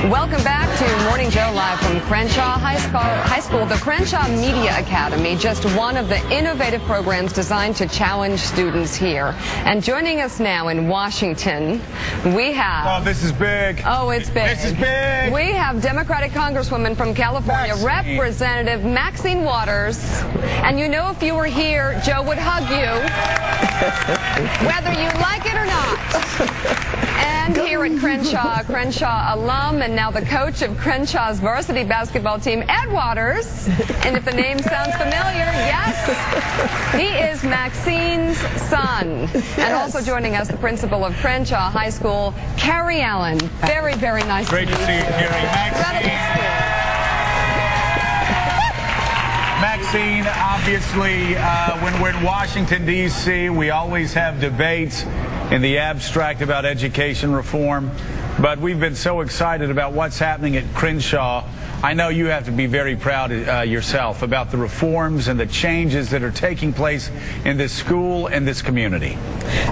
Welcome back to Morning Joe live from Crenshaw High School. The Crenshaw Media Academy, just one of the innovative programs designed to challenge students here. And joining us now in Washington, we have... Oh, this is big. Oh, it's big. This is big. We have Democratic Congresswoman from California, Maxine. Representative Maxine Waters. And you know if you were here, Joe would hug you, whether you like it or not. And here at Crenshaw alum and now the coach of Crenshaw's varsity basketball team, Ed Waters. And if the name sounds familiar, yes, he is Maxine's son. Yes. And also joining us, the principal of Crenshaw High School, Carrie Allen. Very, very nice Great to see you, Carrie. Maxine, obviously, when we're in Washington, D.C., we always have debates in the abstract about education reform, but we've been so excited about what's happening at Crenshaw. I know you have to be very proud yourself about the reforms and the changes that are taking place in this school and this community.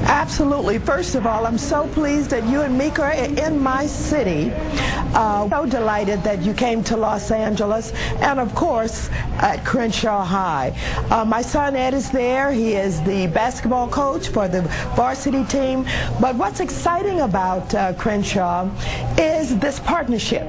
Absolutely. First of all, I'm so pleased that you and Mika are in my city. So delighted that you came to Los Angeles, and of course at Crenshaw High. My son Ed is there. He is the basketball coach for the varsity team. But what's exciting about Crenshaw is this partnership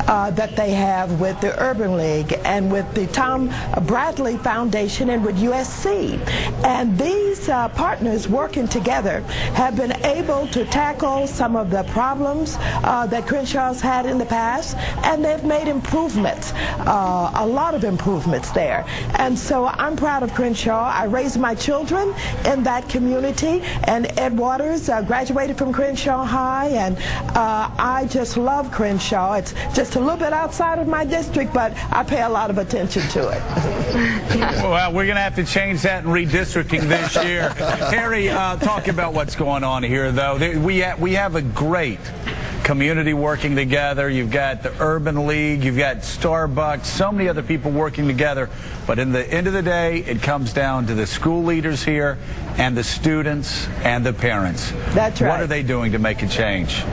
that they have with the Urban League and with the Tom Bradley Foundation and with USC. And these partners working together have been able to tackle some of the problems that Crenshaw's had in the past, and they've made improvements, a lot of improvements there. And so I'm proud of Crenshaw. I raised my children in that community, and Ed Waters graduated from Crenshaw High, and I just love Crenshaw. It's just a little bit outside of my district, but I pay a lot of attention to it. Well, we're going to have to change that in redistricting this year. Harry, talk about what's going on here, though. We have a great community working together. You've got the Urban League, you've got Starbucks, so many other people working together. But in the end of the day, it comes down to the school leaders here and the students and the parents. That's right. What are they doing to make a change?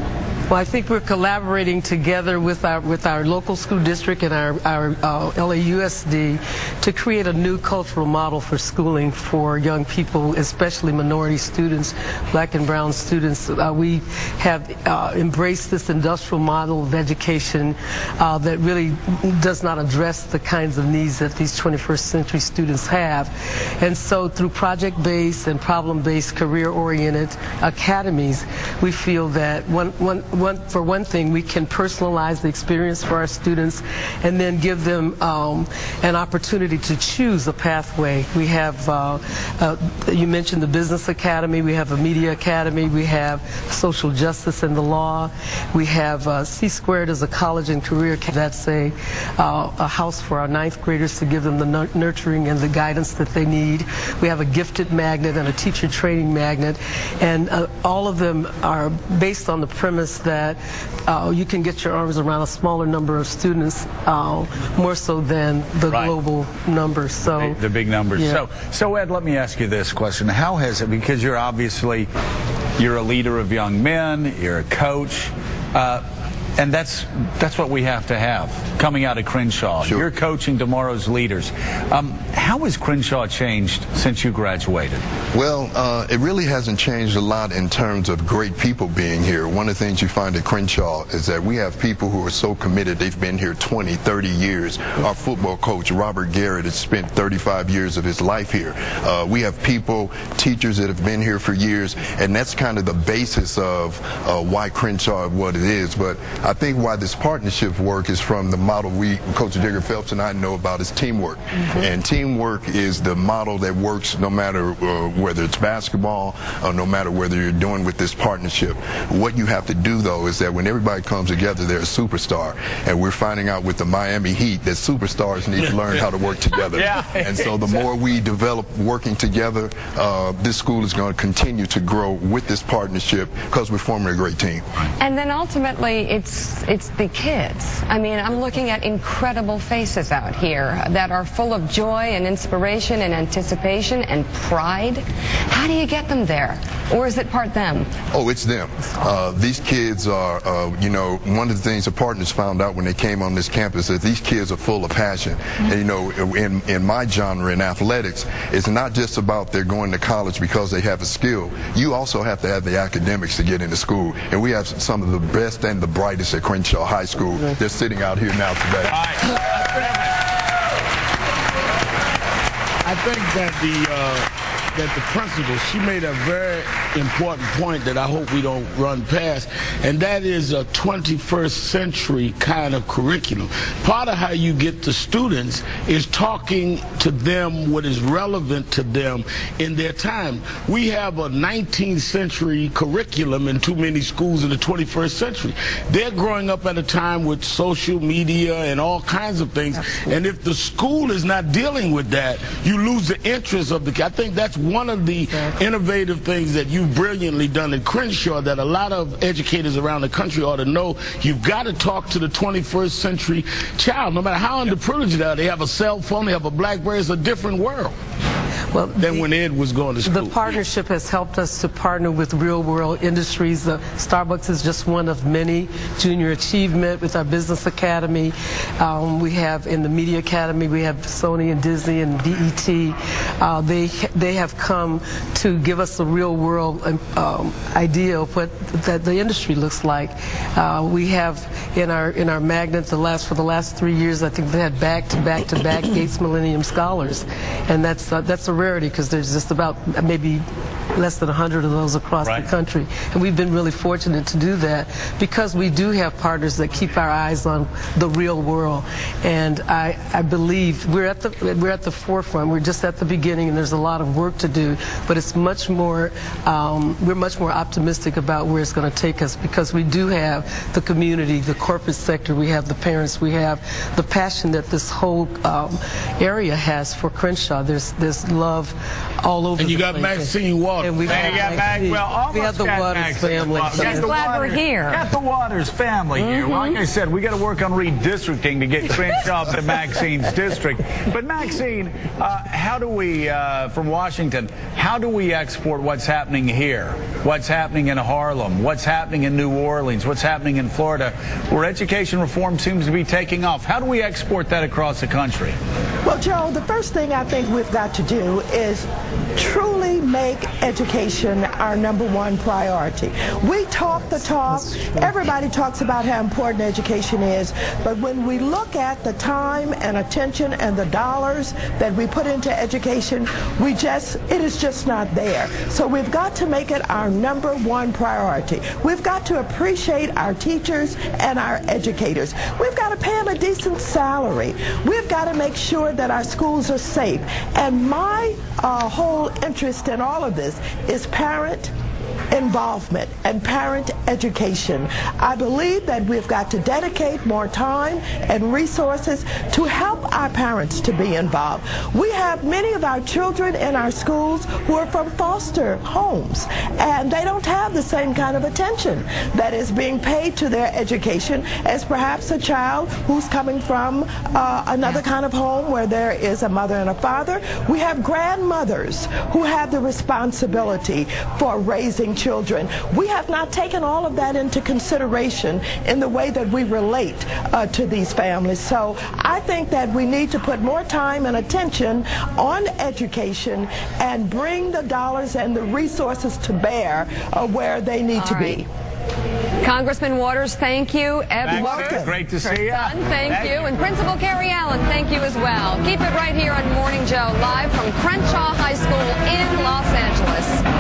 Well, I think we're collaborating together with our local school district and our LAUSD to create a new cultural model for schooling for young people, especially minority students, black and brown students. We have embraced this industrial model of education that really does not address the kinds of needs that these 21st century students have. And so through project-based and problem-based career-oriented academies, we feel that for one thing, we can personalize the experience for our students and then give them an opportunity to choose a pathway. We have, you mentioned the Business Academy, we have a Media Academy, we have Social Justice and the Law, we have C-Squared as a college and career. That's a house for our 9th graders to give them the nurturing and the guidance that they need. We have a Gifted Magnet and a Teacher Training Magnet, and all of them are based on the premise that you can get your arms around a smaller number of students more so than the global numbers. So the big numbers. Yeah. So Ed, let me ask you this question. How has it, because you're a leader of young men, you're a coach, and that's what we have to have coming out of Crenshaw. Sure. You're coaching tomorrow's leaders. How has Crenshaw changed since you graduated? Well, it really hasn't changed a lot in terms of great people being here. One of the things you find at Crenshaw is that we have people who are so committed. They've been here 20, 30 years. Our football coach, Robert Garrett, has spent 35 years of his life here. We have people, teachers that have been here for years, and that's kind of the basis of why Crenshaw is what it is. But I think why this partnership work is from the model Coach Digger Phelps and I know about is teamwork. And teamwork is the model that works no matter whether it's basketball or no matter whether you're doing with this partnership. What you have to do, though, is that when everybody comes together, they're a superstar. And we're finding out with the Miami Heat that superstars need to learn how to work together. And so the more we develop working together, this school is going to continue to grow with this partnership because we're forming a great team. And then ultimately, it's it's the kids. I mean, I'm looking at incredible faces out here that are full of joy and inspiration and anticipation and pride. How do you get them there? Or is it part them? Oh, it's them. These kids are, you know, one of the things the partners found out when they came on this campus is these kids are full of passion. And, you know, in my genre, in athletics, it's not just about they're going to college because they have a skill. You also have to have the academics to get into school. And we have some of the best and the brightest at Crenshaw High School. They're sitting out here now today. I think that the principal, she made a very important point that I hope we don't run past, and that is a 21st century kind of curriculum. Part of how you get the students is talking to them what is relevant to them in their time. We have a 19th century curriculum in too many schools in the 21st century. They're growing up at a time with social media and all kinds of things, and if the school is not dealing with that, you lose the interest of the kids. I think that's one of the innovative things that you've brilliantly done at Crenshaw that a lot of educators around the country ought to know. You've got to talk to the 21st century child, no matter how underprivileged they are. They have a cell phone, they have a BlackBerry. It's a different world. Well, than when Ed was going to school. The partnership has helped us to partner with real-world industries. Starbucks is just one of many. Junior Achievement with our Business Academy. We have in the Media Academy, we have Sony and Disney and BET. They have come to give us a real-world idea of what that the industry looks like. We have in our magnet for the last 3 years, I think they had back-to-back Gates Millennium Scholars, and that's a rarity because there's just about maybe less than 100 of those across the country, and we've been really fortunate to do that because we do have partners that keep our eyes on the real world. And I believe we're at the forefront. We're just at the beginning, and there's a lot of work to do, but it's much more we're much more optimistic about where it's going to take us because we do have the community, the corporate sector, we have the parents, we have the passion that this whole area has for Crenshaw. There's love all over. And you got place. Maxine Waters. And we got the Waters family. Just glad we're here. Got the Waters family here. Well, like I said, we got to work on redistricting to get Crenshaw to Maxine's district. But Maxine, how do we, from Washington, how do we export what's happening here? What's happening in Harlem? What's happening in New Orleans? What's happening in Florida? Where education reform seems to be taking off. How do we export that across the country? Well, Joe, the first thing I think we've got to do is truly make education our #1 priority. We talk the talk. Everybody talks about how important education is, but when we look at the time and attention and the dollars that we put into education, it is just not there. So we've got to make it our #1 priority. We've got to appreciate our teachers and our educators. We've got to pay them a decent salary. We've got to make sure that our schools are safe. And my whole interest in all of this is parent involvement and parent education. I believe that we've got to dedicate more time and resources to help our parents to be involved. We have many of our children in our schools who are from foster homes, and they don't have the same kind of attention that is being paid to their education as perhaps a child who's coming from another kind of home where there is a mother and a father. We have grandmothers who have the responsibility for raising children. We have not taken all of that into consideration in the way that we relate to these families. So I think that we need to put more time and attention on education and bring the dollars and the resources to bear where they need to be. Congressman Waters, thank you. Ed Waters, great to see you. Thank you. And Principal Carrie Allen, thank you as well. Keep it right here on Morning Joe, live from Crenshaw High School in Los Angeles.